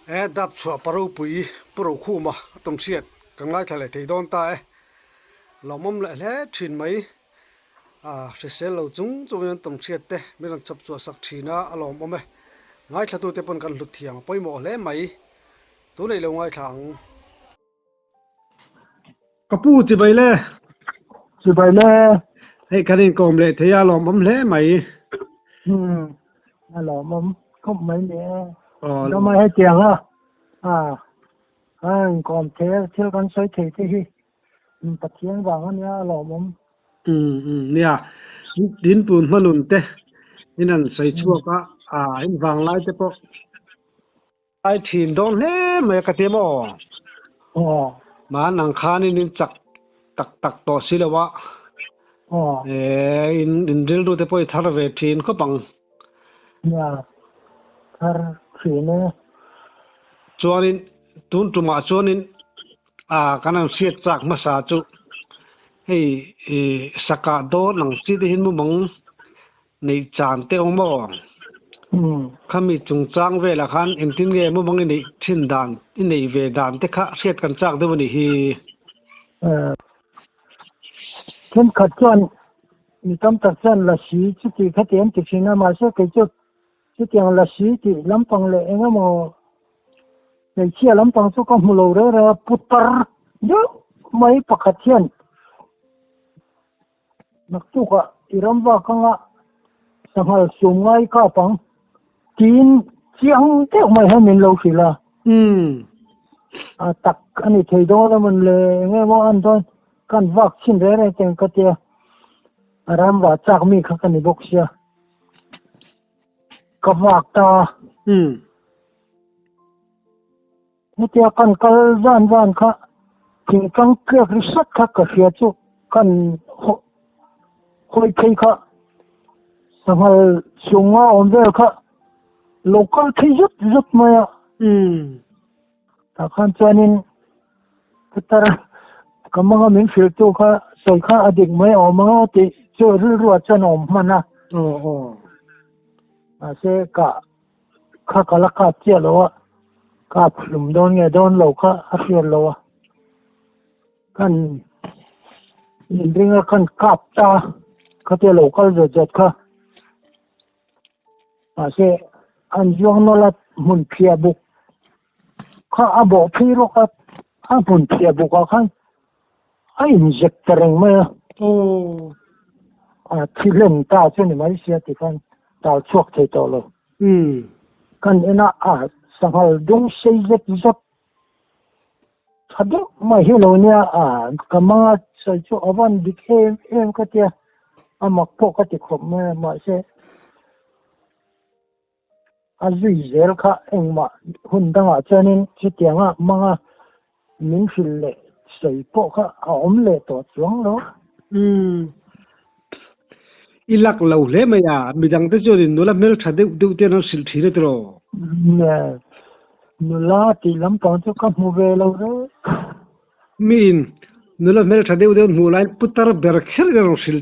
đáp chùa paru bùi paru khu mà tông xiết càng lại thay lại thấy đón ta lòng mâm lại lẽ chuyện mấy sẽ lâu chúng nên tông xiết thế mình làm chụp chùa sắc chỉ na lòng mâm ngay thay tôi tiếp cần lụt thiang bôi mỏ lẽ mấy tôi này là ngay thằng kapu chỉ vậy lẽ chỉ vậy là hay cái này còn lẽ thấy lòng mâm lẽ mấy alo mắm không mấy nè nó mới hay tiền còn thế theo con soi thì tập chiến vào con nhá alo mắm nè đến buồn mà luôn thế nên là xây chùa cả anh vàng lại thế po ai thìn đón lẽ mấy cái thế mà mà nàng khá nên chắc tắc tắc to xí là vợ in drill đồ thế po thar về thìn có bằng thar thìn nè cho nên tụi mà cho nên cái nào siết chặt mà sao chú hey saka do nang si de hin mo mong nei chan te ong mo khami chung chang ve la khan em tin ge mo mong ni thin dan in nei ve dan te kha siat kan chak de ni hi thêm khát chân mi tâm thật chân là sĩ chứ thì khát tiền thì xin mà sẽ cái chút chứ tiền là sĩ thì lắm bằng lệ anh em mà ngày chia lắm bằng số con mù đó là putar nhớ mấy bậc khát chân nak tuka iram wa kanga sanghal sungai ka pang tin chiang te mai ha min lo sila tak ani thei do la man le nge mo an don kan vak chin re re teng ka tia aram wa chak mi kha kan ni bok sia ka vak ta ni tia kan kal van kha king kang ke risat kha ka sia chu kan khôi cây khá xong rồi xuống ổn về khá local thấy rất mới ta khăn cho nên cái cái mga mình phiền tu khá soi khá adik mấy ổn mga thì cho rư ruột cho ổn mà na sẽ cả khá cả là cả chia lo cả phim đón nghe đón lâu khá phiền lo kan nhìn riêng kan cáp ta cái tiêu local rồi giật cả sẽ anh dùng nó là muốn phê bục cả bộ phê rồi cả muốn phê bục cả anh giật tereng mà khi lên ta cho nên mấy xe thì kan tao chuộc thấy tao rồi kan ina sang hal dung xây giật thật đấy mà hiểu rồi nha cái mà xây cho avan đi em cái tiêu mặc bộ cái gì không mà sẽ duy zel khá anh mà hun đang ở cho nên chỉ tiếng mà mình phải lệ xây bộ khá lệ tổ chức đó ilak lâu lẽ mà mình đang tới cho nên nó là mấy cái đầu tiên nó xử lý được rồi nè nó là thì lắm bằng cho các mua về lâu đó min nó là mấy cái đầu tiên nó lại putar berkher cái nó xử lý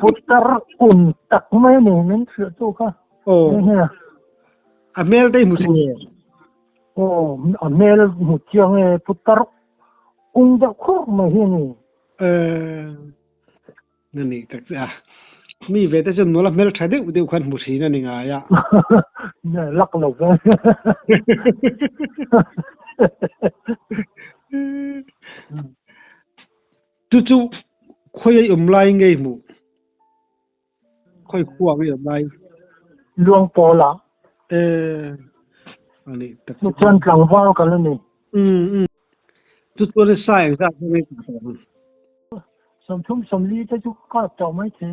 putar tắc mấy này mình phải tu khá Amel đây một gì Amel một chương putar đã khổ mà hiện này thật ra mi về tới chỗ nó là Mel thay được điều khoản một gì này ngay à lắc lầu vậy chú khơi lại ngay mu khơi khua cái lại luang po la này thật một chân trăng vào cái này chú tôi sai ra cái sum lý cho chú có tao mấy thế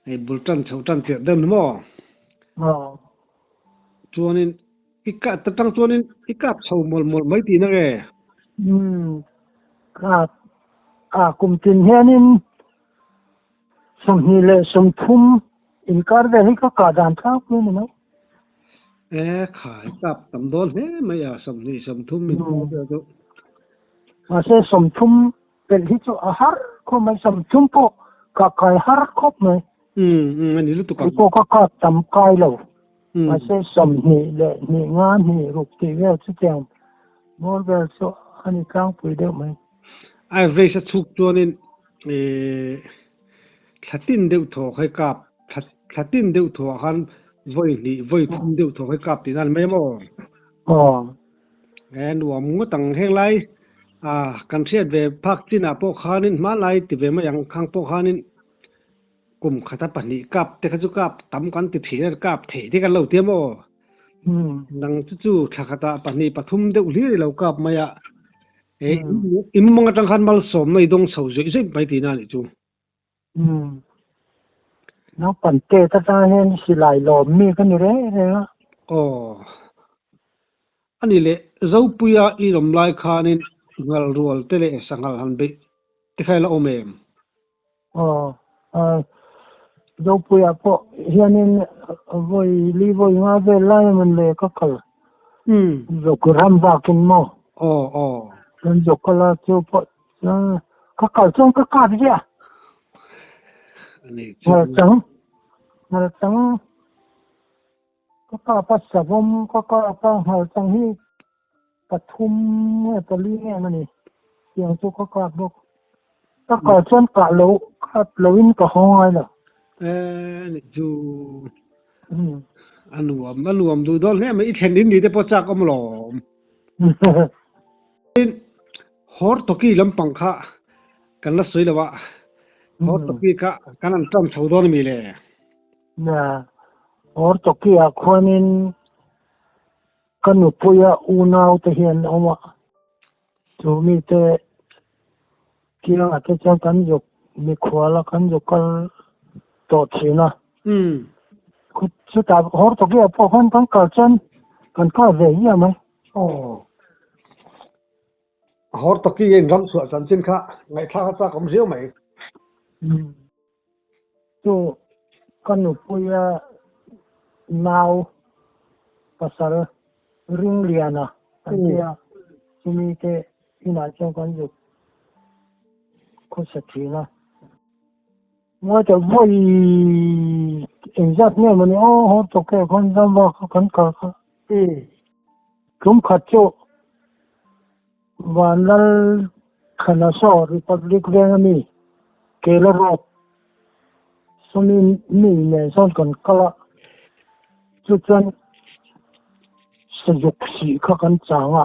này bul trăn chậu trăn thiệt đơn mà cho nên cái tăng cho nên cái cát chậu một mấy tí nữa kìa cùng tin hiện in sum hi lệ sum thum in cả về hết các cả đàn tháp luôn này khai cát tầm đôn hết mà sum thum mình mà sẽ sum thumเป็นที่จะอาหารก็ไม่สมชุมพก็กายหารครบไหมอันนี้รู้ตัวกันก็ทำกายเรา mà sẽ sầm nhị lệ nhị ngan nhị rục thì về chút tiền mua về số anh càng bùi được mấy ai về sẽ chụp cho nên thật tin đều thọ hay cặp thật tin đều thọ han voi phun đều thọ hay cặp thìนั่นไม่หมดnuông ngó tăng heng lai kan siat ve phak china po khanin ma lai ti ve ma yang khang po khanin kum khata pani kap te kha chu kap tam kan ti thina kap the ti kan lo tiam o nang chu thakata pani pathum de uli lo kap maya im mong tang khan mal som nei dong so zoi pai ti na ni chu nó còn tê ta ra hen xì lại lò mi cái này đấy đó ani le zopuya I rom lai khanin ngal rual tele sangal han be ti khai la omem zopuya po hianin voi li voi nga ve lai man le ka kal zo kuram va kin mo dan zo kala chu po ka kal chong ka ka dia ani mà tăng có sập bom có hal tăng hi thum nghe tali nghe mà nè tiếng số có bốc có chân cả lỗ in có hoi là chu anuam du dol nghe mà ít hen đi te po cha kom lo hor to ki lam pang kha kan la soi lawa hor to ki ka kanan tam chaudon mi le na or to kia khonin kanu puya unau te hian oma chu mi te kia ate chang kan yok mi khwala kan yok kal to thina khu chu ta hor to kia po khan tang ka chan kan ka ve ya mai hor to ki yen ram su chan chin kha ngai tha cha kom riu mai chu kanu puya now pasal ring liana kia chumi ke ina chong kan yu ko sathina mo to voi exact ne mani ho to ke kon dam ba kan ka kum khacho wanal khanaso republic rengami kelaro sumi ni ne son kon kala chu chan sujuk si kha kan changa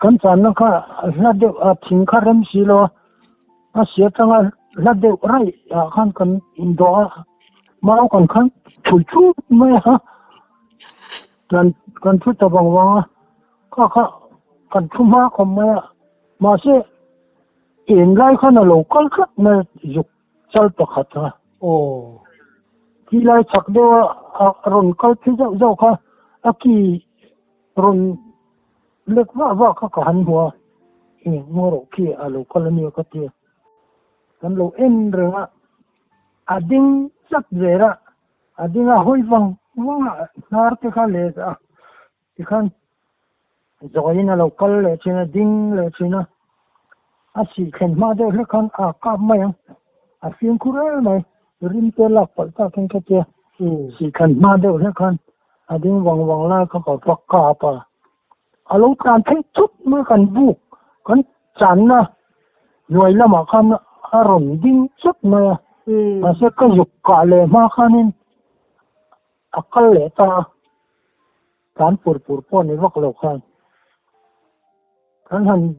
kan chan na kha la de thing kha ram si lo a sia tanga la de rai khan kan indo ma kan khan chu mai ha kan chu ta bang wa kha kan chu ma khom ma se in lai khan lo kal khat na juk chal to khata ki lai chak de ron kal thi dau kha aki ron lek wa kha ka han huwa ngoro ki alo kolani ka ti kan lo en renga ading chak zera adinga hoi wang nar te kha le a ti khan zoina lo kal le china ding le china a si khen ma de le khan a ka mai a fin kura mai rin te la pal ta ken ka te si khan ma de le khan ading wang la ka ka pa alo kan thấy chút mới cần bu con chán na rồi là mà khăn rồng đinh chút mà sẽ có dục cả lệ mà khăn akal lệ ta kan pur po ni vak lo khan kan han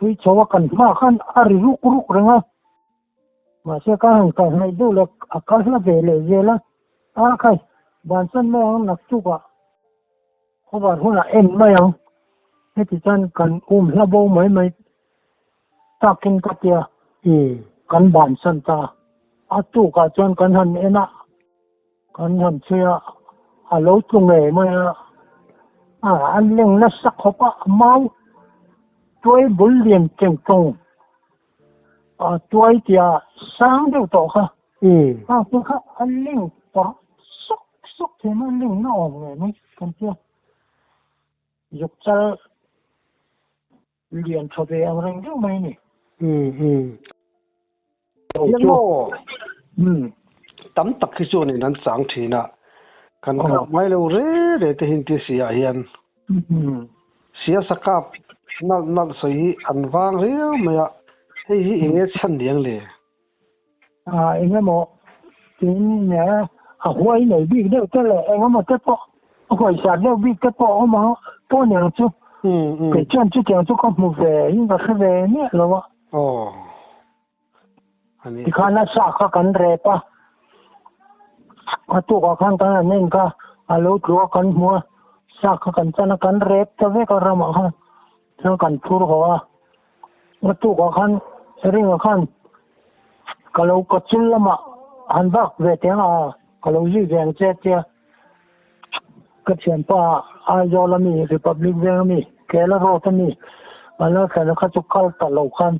chui chawa kan ma khan ari ruk renga mà sẽ có hàng cái này du là akal la về la khai ban san ma nak chu ka ko ba hu na em ma yang thế thì chân cần la bô mấy ta kinh cái kia cần bản thân ta tu cả chân cần hành ena cần hành chia lối chung nghề mà anh lên nó sắc hộp máu tuổi bốn liền chừng trùng tuổi thì sáng đều tổ ha tôi khác anh lên bỏ sắc thì nó lên nó ổn nghề mấy cần chưa dục chân liền cho về ông răng mấy nè yên mô tấm tập khi xưa này nắn sáng thì nè kan ka mai lo re de te hin ti sia hian sia sakap nal soi an wang rio maya hei inge chan diang le inge mo tin ne a huai nei bi de te le inge mo te po huai sa de bi te po ma po ne chu ke chen chu tiang chu ko mu ve in ga se ve ne lo wa ani ti khana sa ka kan re pa a tu ka kan kan nen ka a lo tru kan mu sa ka kan chana kan re ta ve ka ra ma ha cho kan phur ho a tu ka kan ring ka kan ka lo ka chul lama han bak ve te a ka lo ji veng che che ka chen pa a yo la mi republic ve mi ke la ro ta mi ma la ka la ka chu kal ta lo kan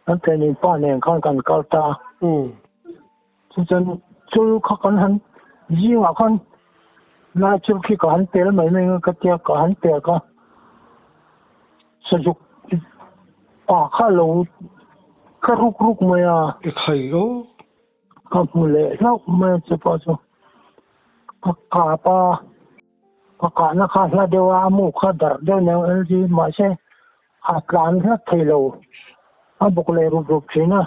an te ni pa ne kan kan kal ta chu chen chu ka kan han ji wa kan na chu ki ka han pe mai mai ka tia ka han pe ka sa ju pa kha lo ka ruk mai a khai o ka mu le lo mai che pa chu pa na kha la de wa mu kha dar de ne el ji ma se a plan ha thei lo a buk le ru china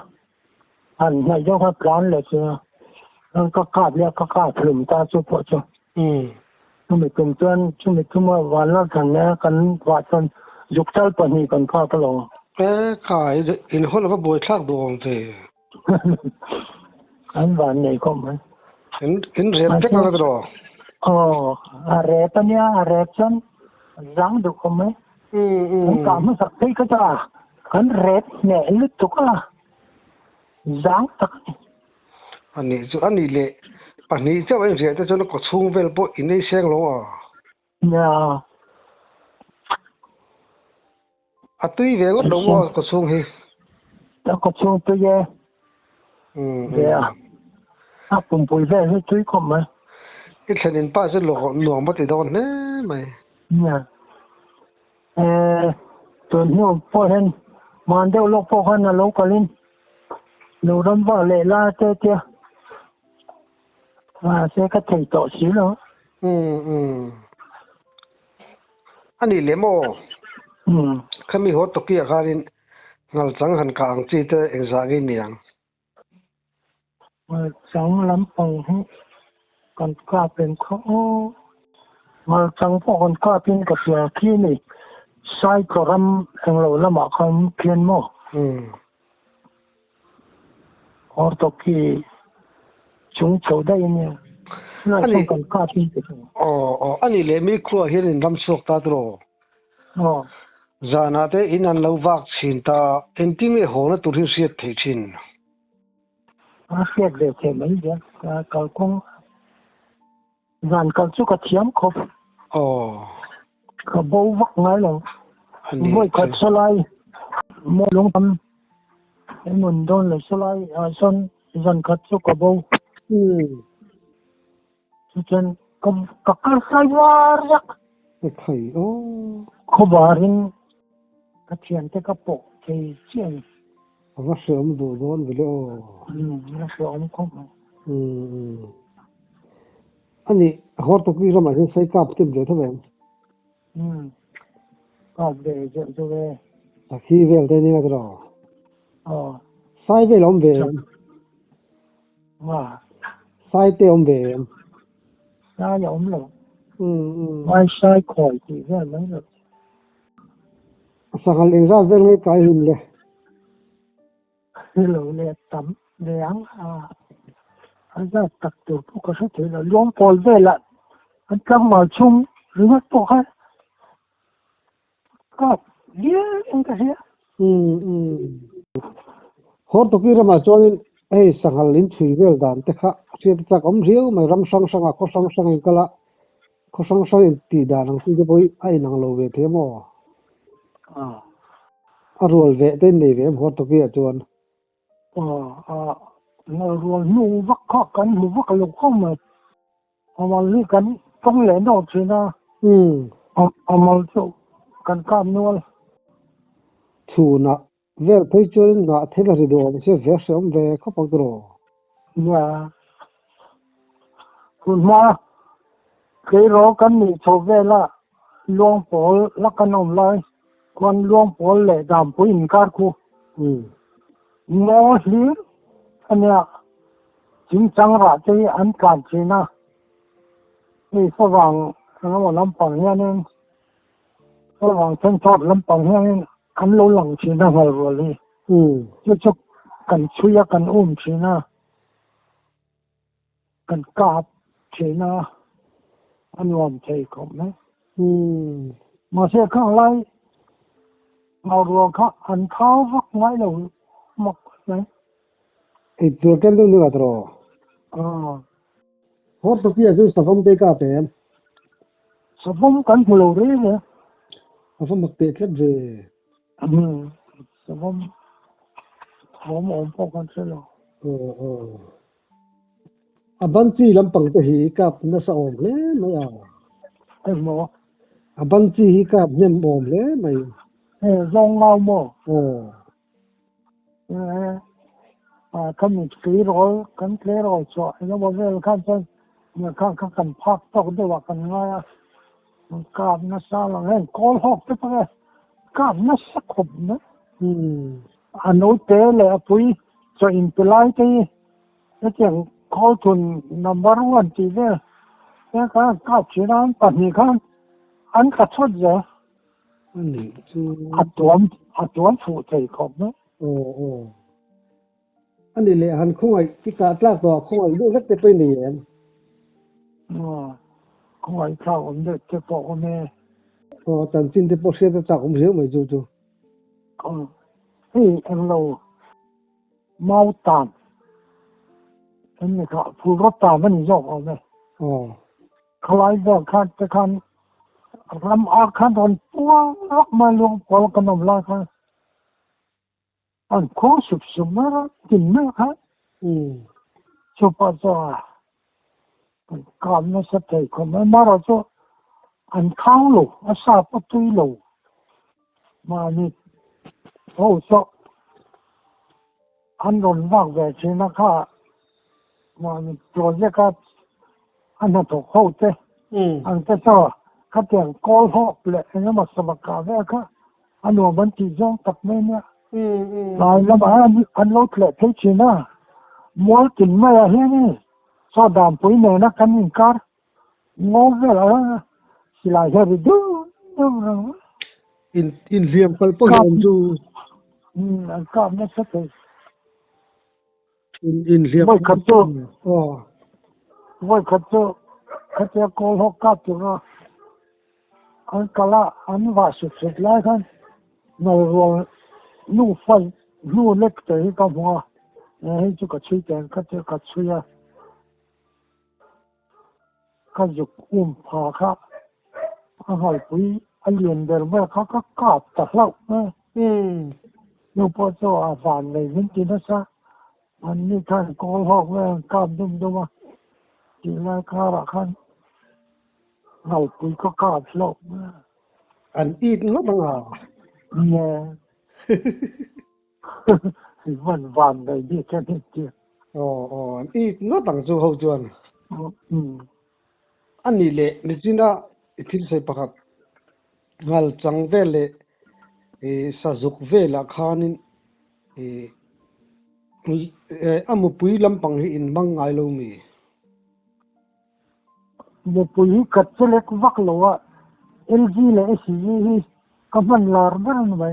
an na yo ka plan le che an ka le ka thum ta chu po chu chu mi kum ma wa la kan ne kan wa chon juk chal pa ni kan kha ka lo kai in hol ba boi thak dong te an van nei ko man in re te ka ro a re pa nya a re chon zang du ko me ka ma sak thei ka ta kan re ne lu tu ka zang tak ani le pani cha wai re te chon ko chung vel po in nei seng lo a ya atui ve go do mo ko chung hi ta ko chung tu ye ya a pum pui ve hu tui ko ma cái thằng pa sẽ lo nuông mất thì đâu nè mày ya tuần hiu po hen man deu lo po han lo kalin lo ram va le la te te sẽ có thầy tổ xíu đó anh đi lấy mò khi mi hốt tóc kia cái ngal trắng hẳn càng chỉ tới anh ra cái niang trắng lắm bằng còn cá bên khó ngal trắng po còn cá bên cái kia kia này sai có ram anh lâu lắm mà không kiên mò ở tóc kia chúng châu đây nè anh còn cá bên cái anh đi lấy mi khua hiện làm sốc ta rồi giờ nãy thế in anh lâu vác xin ta anh tìm cái hồ nó tụi hình siết thấy chín siết để thế mấy giờ cầu công dàn cầu chú cái thiếm khóc cái bầu vắt ngay luôn với cái số lai mua lông tâm cái mình đôn là số lai son dàn cái chú cái bầu cho nên cái sai var yak thấy không barin cái chuyện cái bộ cái chuyện nó sớm đủ đón về đâu nó sớm không anh đi họ tụi kia mà sẽ xây cáp tìm được thôi cáp để cho về khi về đây này rồi sai về lòng về sai tới ông về sai ông rồi mai sai khỏi thì ra mấy rồi sao anh ra về ngay cái hình này hello nè tắm để ăn anh ra tập được có số thể là luôn bồi về lại anh cầm mà chung rất tốt hết có anh cái gì họ tụi kia mà cho nên sang hàng lính thủy về đàn thế khác chuyện chắc ông riêu mà ram sang sang có sang sang cái là có sang sang thì đàn ang thì bôi ai năng lâu về thế mà rồi về tên này về họ tụi kia cho nó rồi nu vắt khó cắn nu vắt lục không mà lý cắn không lẽ đâu chứ na mà chỗ cắn cam nuôi thu na về thấy cho nên na thế là đồ mà sẽ về sớm về có bao giờ nhàคุณมา cái đó cái này cho về là luồng bol là cái nôm lại còn luồng bol lệ đàm bùi in cả khu ngõ hiến anh ạ chính trang ra cái anh cảm chỉ naนี่ฝรั่งแล้วว่าลำปังเนี่ยนี่ฝรั่งทั้งทอดลำปังเนี่ยนี่อันโลหลังชีนะไงวะเลยจะกันช่วยกันชีนะกันกาบชีนะอันวันใจของนะมาเสียข้างไรเรารวมข้าอันเท้าวักไว้เราหมกเลยไอ้ตัวกันดูนี่ก็ตรอฮอตที่จะสะสมเด็กกับเป็นสะสมกันพลูเรื่อยสะสมมักเตะกันเลยสะสมผมพอกันเสียแล้วบันจีลำปังตัวฮีกับน่าสะอมเลยไม่เอาไอ้หมอบันจีฮีกับเนี่ยอมเลยไม่ลองเอาหมอเขามีกี่ร้อยกันเท่าร้อยจ่อแล้ววันนี้ข้าจะเนี่ยข้ากันพักตกด้วยว่ากันง่ายมันกาบน่าสาหลังเห็นกอลหอกไปเลยกาบน่าสักขบนะอันนู้นเตะเลยปุ้ยจะอินไปไล่ที่แล้วเจ้าคอทุน number 1ที่เนี่ยแล้วก็กาบชีนั้นปัจจุบันอันก็ชดเยอะอัดตัวฝูใจขบนะอันนี้เลยหันคุ้งไอ้ที่กาดลากตัวคุ้งไอ้ลูกเล็กไปหนีคุ้งไอ้ข้าวมันเด็กจะบอกว่าแม่แต่จริงที่พอเสียจะจับผมเสียไม่จู่นี่เอ็งเราเมาตามเอ็งนี่ก็ผู้รถตามมันยกเอาไหมคล้ายแบบคันจะคันรำอาคันตอนปัวรักมาลงพอกันนมลายค่ะอันข้อสุดสมัยกินไหมคะชุบปะจ้าการไม่สติคนไม่มาเราจะอันข้าวโลอาซาปตุยโลมานี่โอ้จ้าอันโดนว่างแบบนี้นะคะมานี่ตัวเจ้าก็อันนั้นถูกเข้าใจอันเจ้าเขาเตียงกอลหอกเลยอันนี้มาสมัครกันเลยค่ะอันนู้นบันทีจ้องตัดไม่เนี่ยหลายแล้วมาอันรถเลยที่ชีน่ามัวกินไม่อะเฮ้ยนี่ซอดามปุ้ยเนี่ยนะกันนี่การงงเลยละสิลายเฮริดูอินเรียมพัลปุ่นจูอันก็ไม่ใช่อินเรียมไม่ขัดโจไม่ขัดโจขัดโจโกหกกับจุดอันก็ละอันว่าสุดๆเลยกันในรวมนู่ไฟนู่เล็กแต่ก็มัวให้จุกช่วยแกงขัดโจก็ช่วยก็ยุกพาครับหอยปุ้ยอันเรียนเดินว่าเขาก็กอบตัดเล่านูพอจะอาฝานในวินจินะซะอันนี้ท่านโกหกแม่กอบดุมมาจีน่าข้าละขันหอยปุ้ยก็กอบเล่าอันอีกงบบังอ่ะเนี่ยวันเลยที่แค่นี้เดียวอีกงบบังจูเขาจวนอันนี้แหละนี่จีน่าที่ใส่ปากงาจังเวลสะจุกเวลข้านินอามุปุยลำปังหินบังไงลูมีมุปุยกัดเล็กวักโลว่าLG เลย SG ก็มันลาร์เบอร์นไป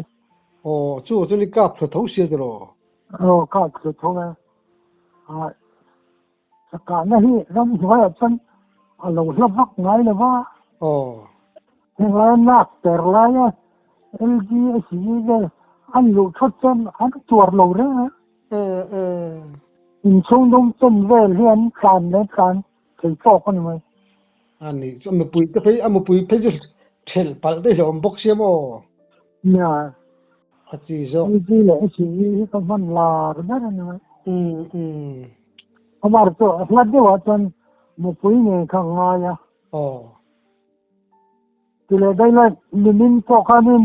จู่จะลิกับสุดท้ายเสียดรอกับสุดท้ายสกัดนี่รำไว้จนเราเลือกวักไงเลยว่ายังไงนักแต่ไรLG SG เนี่ยอันลูกชุดจนอันตัวเราเรื่องอินช่วงดงต้นเวลเรียนการในการถือโซ่คนไหมอันนี้อามุปุยก็ไปอามุปุยไปจะเทลปัลได้หรอบ็อกเสียมั้งเนี่ยอาจีโซ่LG เลย SG ก็มันลาร์นั่นนะเอามาตัวแล้วเดี๋ยวจนมุปุยเนี่ยข้างไงที่เลยได้เลยนินพอขานิน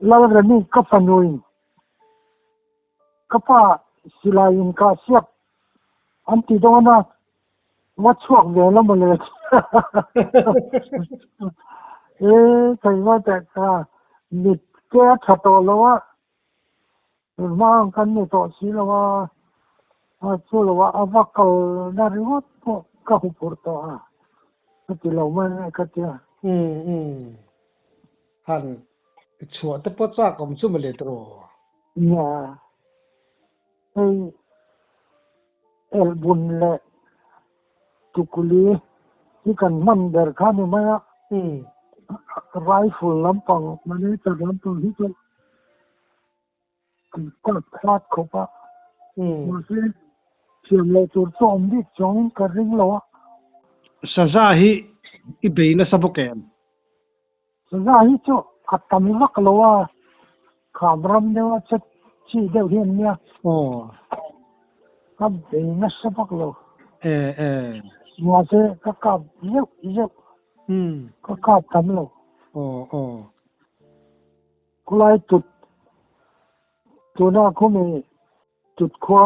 เราเรื่องนี้ก็ฟันดูอินก็ป้าสิลายินก็เสียบอันที่โดนนะวัดช่วงเวลามาเลย ใครว่าแต่นิดแก้ถัดต่อแล้วว่ามากันนี่ต่อสิแล้วว่าช่วยแล้วว่าอาวักเขานาริวัตก็หุบปวดต่อก็ที่เราไม่ก็เจ้าหันชัวแต่ปวดจากผมซุ่มเลยตัวเนี่ยไอเอลบุญเลยตุกุลีที่กันมันเดินข้ามมาไรฟิลลำปังมันนี่จะลำปังที่จะก็พลาดเขาปะมาสิเชื่อเลยตัวส้มดิจงกระริ่งแล้วซาซาฮิอีเบย์น่ะสับกแกมซาซาฮิจ้ะอัตตามิวักแล้วขามรำเดียวจะชี้เดียวเห็นเนี่ยก็เบย์น่ะสับกแล้วมาสิก็กลับเยอะก็กลับทำแล้วกูไล่จุดตัวหน้าเขามีจุดคว้า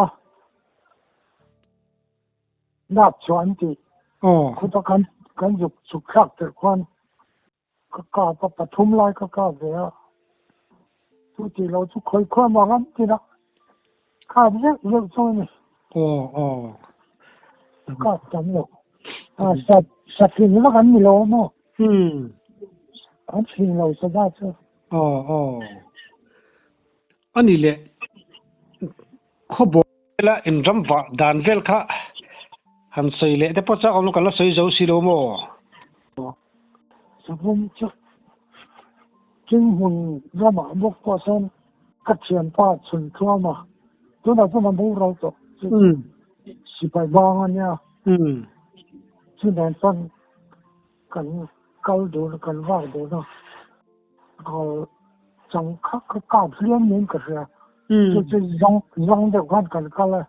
นับชวนที่เขาต้องการหยุดสุขภาพแต่คนก็กลับปฐมไล่ก็กลับเลยทุกทีเราทุกคนคว้ามากันที่นั่นข้าวเยอะช่วยนี่ก็จำแล้วสัตว์นี่ว่ากันมีโลมั้งอันที่เราสบายใช่อันนี้แหละเขาบอกแล้วอินรัมว่าดานเวลค่ะหันใส่เลยแต่พอจะเอาลูกกันแล้วใส่เจ้าสิโลโม่สมมติจึงหุ่นเรามาบอกว่าฉันกัดเชียนป้าชนทั่วมาตัวนั้นก็มันดูเราต่อสิไปบ้างเนี่ยที่นั่นต้นกันเกาดูกันว่าดูเนาะเขาจังคักก้าวเลี้ยงเงินกันเลยจะยังเดียวกันเลย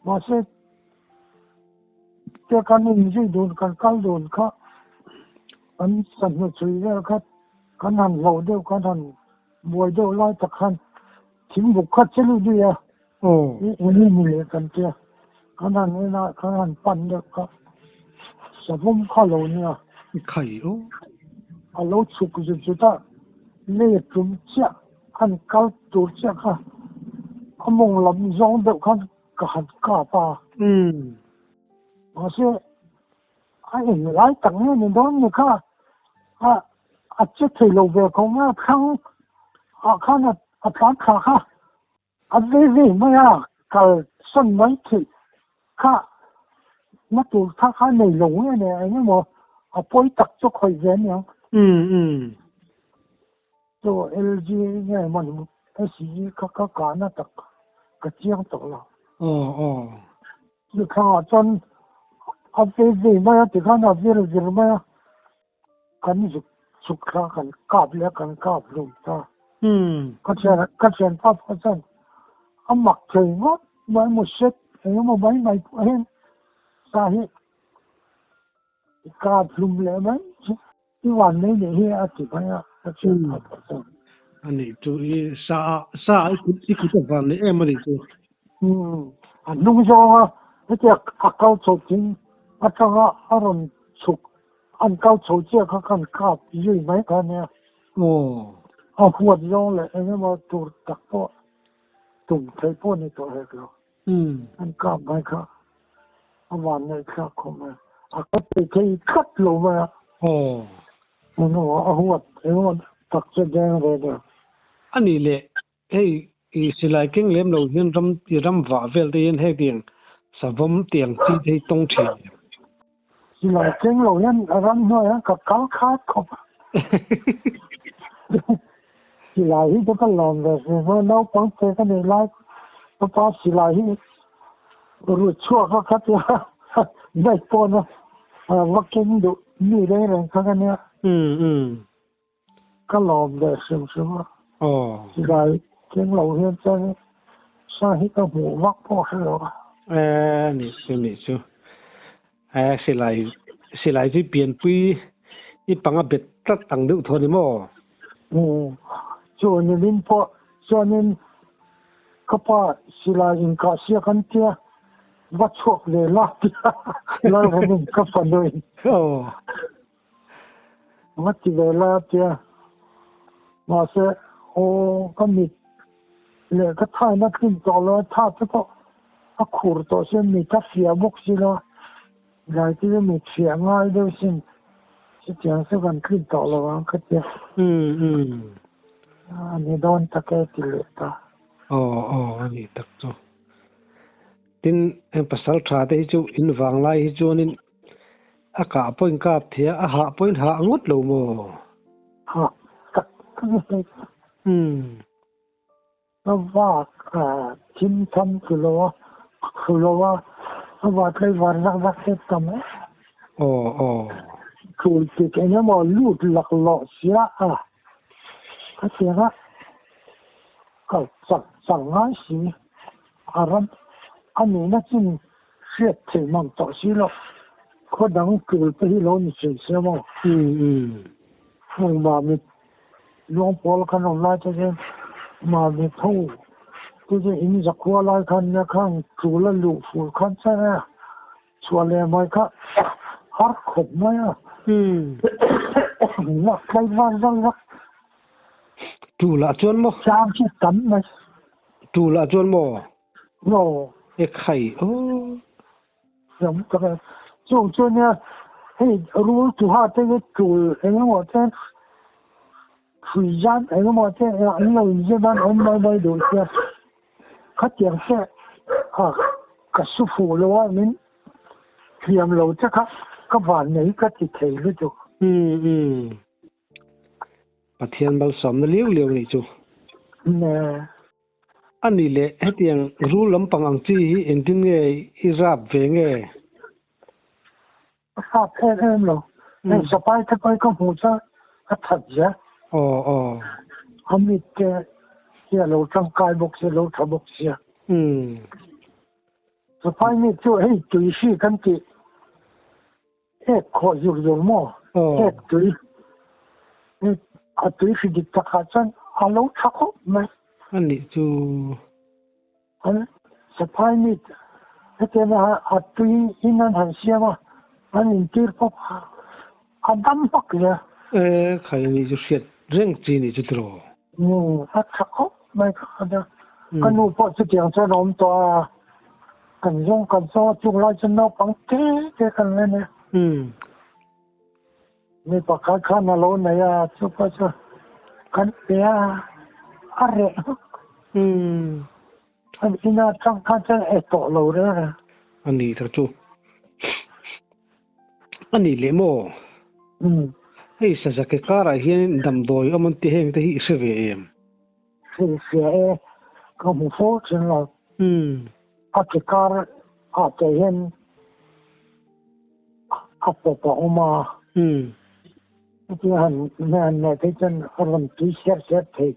มาเสร็จเจ้ากันนี่จะโดนกันเกาโดนเขาอันสั่งให้ช่วยแล้วครับกันหันเราเดียวกันหันบวยเดียวไล่ตะขันทิ้งบุกขัดเชลุดีวันนี้มีเลยกันเจ้ากันหันนี่นะกันหันปั่นเดียวครับสมมติข้าเราเนี่ยไข่เราสุกจะได้เลี้ยจุ่มเจ้าขันเกาตัวเจ้าค่ะเขามองลำยองเดียวกันก็หันกาป่ามาเสียไอ้หลายตั้งเนี่ยนี่โดนนี่ค่ะอาจจะถือเราเบลของมาทั้งข้าน่ะอาจารย์ค่ะอันนี้ไม่กับส่วนไม่ถือค่ะมาตัวถ้าข้าในหลงเนี่ยไอ้เนี่ยมั้งป่วยตักจะคอยเย็นยังตัว LG เนี่ยมันSC ก็การน่ะตักก็เจียงตกแล้วคือข้าจนอันนี้ไม่ติดข้าน่ะวิริยไม่กันสุขกันกาบเลี้ยกันกาบลุงตาก็เช่นภาพก็เช่นหมักถึงว่าไม่หมดเสร็จเองมันไม่เห็นสาเหตุกาบลุงเลยไหมที่วันนี้เนี่ยอธิบายก็เช่นภาพก็เช่นอันนี้ตัวซาอีกตัวฟังนี่มันนี่ตัวอันนู้นจะไม่ใช่เขาโจทย์อาจารย์อารมณ์สุขอันเขาโจทย์เขากันกาบยืดไหมกันเนี่ยหัวย้อนเลยไอ้เนี่ยมาตัวตักโป้ตุ่มใส่โป้ในตัวเอกแล้วอันกาบไหมครับวันนี้ครับเขามาเขาไปที่คัดลงมามันว่าหัวตักจะแดงเลยเนี่ยอันนี้แหละเฮ้ยสิไลกิ้งเล่มเราเห็นรำว่าเวลที่เห็นให้เตียงสะวมเตียงที่ให้ตรงเฉียสิไลกิ้งเราเห็นรำน้อยกับเขาขาดเขาสิไลที่จะลองเลยเพราะน้องปังเจกันในไลฟ์เพราะสิไลที่รู้ชั่วเขาคัดว่าได้ปนว่ากินดูนี่ได้เลยเขากันเนี่ยก็ลองเลยซึ่งสิไลเก่งเราเห็นใจสาเหตุหัววักพ่อให้เรานี่สู้สิไลที่เปลี่ยนปีอีปังอ่ะเบ็ดตั้งดูทนนี่มั้งส่วนนี้พอส่วนนี้ก็พอสิไลอินกาเสียกันเตี้ย bắt chuộc để lo lo mình cấp phần đôi mất thì về lo chưa mà sẽ có mịt lệ cái thai nó kinh to lo thà chứ có khur to sẽ mịt cái phía bốc xí lo lại thì mịt phía ngay đâu xin sẽ chẳng sẽ còn kinh to lo cái gì anh đón ta cái tỷ lệ ta anh tak cho tin em pasal tra te chu in wang lai hi chuanin a ka point kap thia a ha point ha ngot lo mo ha nó va chim thăm kulo va cái van ra cái tâm cool cái nó mà lút lạc lọ xía cái gì đó cái chẳng ngay xí anh ấy nó chỉ sẽ thể mang tổ xí lo có đáng cool cái lo như thế sao mà mà mình long paul cái nó lại cho nên mà mình thu cái gì in giặc qua lại khăn nhà khăn chủ là lũ phụ khăn sao nè xóa lẻ mai khăn hard khủng mai nó cái van răng rắc chủ là chuan mo trang chỉ tắm này chủ là chuan mo nó cái khay giống cái chủ nha hey rule chủ ha cái chủ anh em ở trên thời gian anh em ở trên anh lâu như bạn ông mới được chưa khách tiền xe cái số phụ lo mình kiếm lâu chắc các bạn này cái thì thấy được chứ bắt thiên bal som na liu ni chu nè anh đi lệ hết tiếng rule lắm bằng anh chi in tiếng nghe irap về nghe pháp em lo nên sắp tớiถ้าไปก็หูจะthật chứ mình cái lâu trong cái bốc xe lâu thà bốc xe sắp tới mình cho hey tùy sĩ cái gì hey khó dùng mà hey tùy tùy sĩ đi tập hát chân lâu thà khó mà anh đi chú sắp tới mình cái này tùy in anh hành xe mà anh tin phục anh đâm bắc rồi khai ni chú xét riêng chi ni chú trò chắc khó mà cái nụ bọt sẽ tiếng cho nó to cần dùng cần so chung lại cho nó bằng cái cần lên nè mình bảo cái khăn là lâu này chú phải cho cần bé rẻ anh in trong khăn chân tổ lâu đó anh đi thật chú anh đi lệ mò hey sa cái cara hiền đầm đồi ông anh tiếng thì sẽ về em sẽ có một số chuyện là cái cara cái hiền bộ mà thì anh này cái chân làm tí xét thấy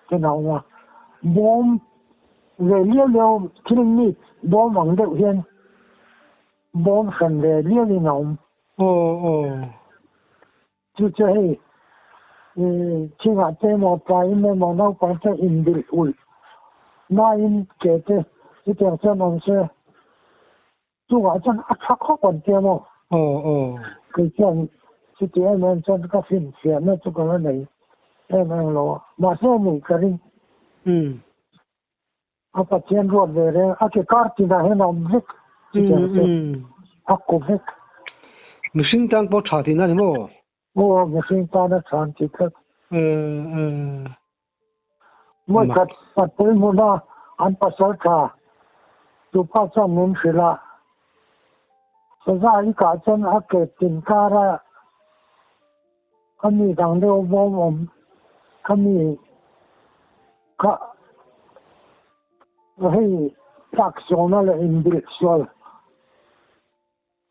cái nào mà bom về liêu killing bom bằng được hiền bom phần về liêu đi nào chú chơi chỉ là cái một cái mà nó có thể in được ui mà in cái cái cho nó sẽ chú là chân chắc khó còn kia mà cái chân chỉ cái mà chân cái phim nó chú cái này em lo mà sao mình cái apa chen ruột về đây cái card này nó viết aku viết mình sinh tăng bao trả thì nào nhỉ mình sinh tăng nó chán chỉ cái mỗi cái bắt tới một đó anh bắt sợi cả chụp phát cho mình phải là sau đó cái chân cái tiền cara anh đang đâu bom anh cái hey fractional intellectual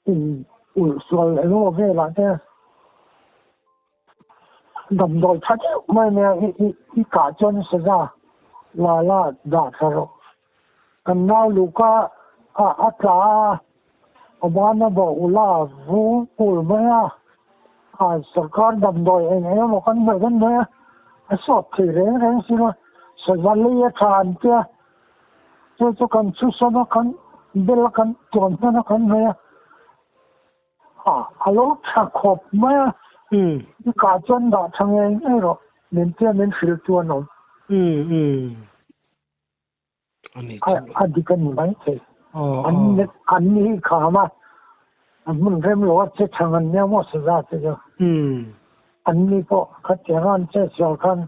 intellectual nó về là thế đầm đồi thật mà nè cái cả chân sẽ ra là đã rồi còn nào lúc cả ông nó bảo là vũ mà सरकार đầm đồi anh mà con người dân đấy sốt thì đấy xin mà sẽ văn lý thản kia cho con chú sao nó con เบลกันจวนนั่นกันเลยฮัลโหลชักขบไหมกาจนด่าทางเองไอ้หรอเน้นเตี้ยเน้นฟิลตัวหนอันนี้กันไหมเจ้อันนี้ขามามันเริ่มรู้ว่าจะทางอันนี้มั่วสุดแล้วเจ้าอันนี้ก็ขัดแย้งเจ้าสองกัน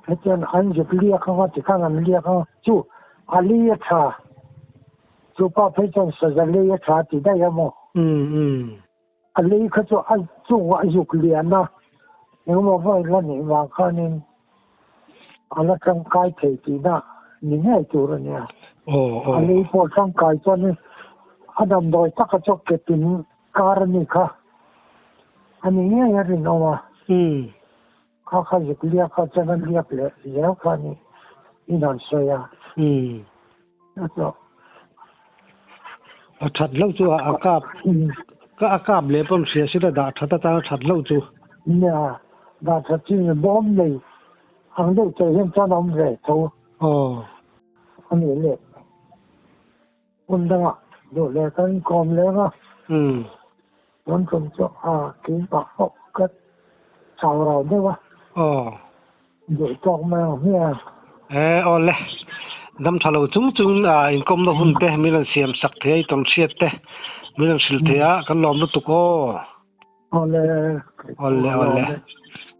ขัดแย้งอันจะเรียกเขาว่าจะข้างอันเรียกเขาจู่อันเรียกชาจู่ป้าเพื่อนจะจะเรียกชาติได้ยังมั้งอันนี้เขาจะอันจู่ว่าอยู่เรียนนะยังมาว่าแล้วนี่ว่าเขานี่อันละร่างกายเทตีนะนี่ไงจู่แล้วเนี่ยอันนี้พอร่างกายจนนี่อันนั้นโดยถ้าเขาจะเกิดเป็นการนี่ค่ะอันนี้เนี่ยยังเรียนเอาว่าเขาจะเรียกเขาจะนั่นเรียกเลยแล้วเขานี่อีนั่นเสียแล้วก็ชัดเล่าจู่อากาศก็อากาศเลยผมเสียสิระดับชัดตาชัดเล่าจู่เนี่ยดาชัดจริงบอมเลยอันนี้จะเห็นจะน้ำเลยทูอันนี้เลยคนดังอ่ะดูแลกันกลมเลยก็มันคงจะกินปากก็ชาวเราได้วะดูจอกแมวเนี่ยอ๋อเลยดำทะลุจุงอินคอมเราหุ่นเตะมีเรื่องเสียมสักเทียตรงเสียเตะมีเรื่องสิลเทียกันล้อมลุตุโก้อ๋อเลย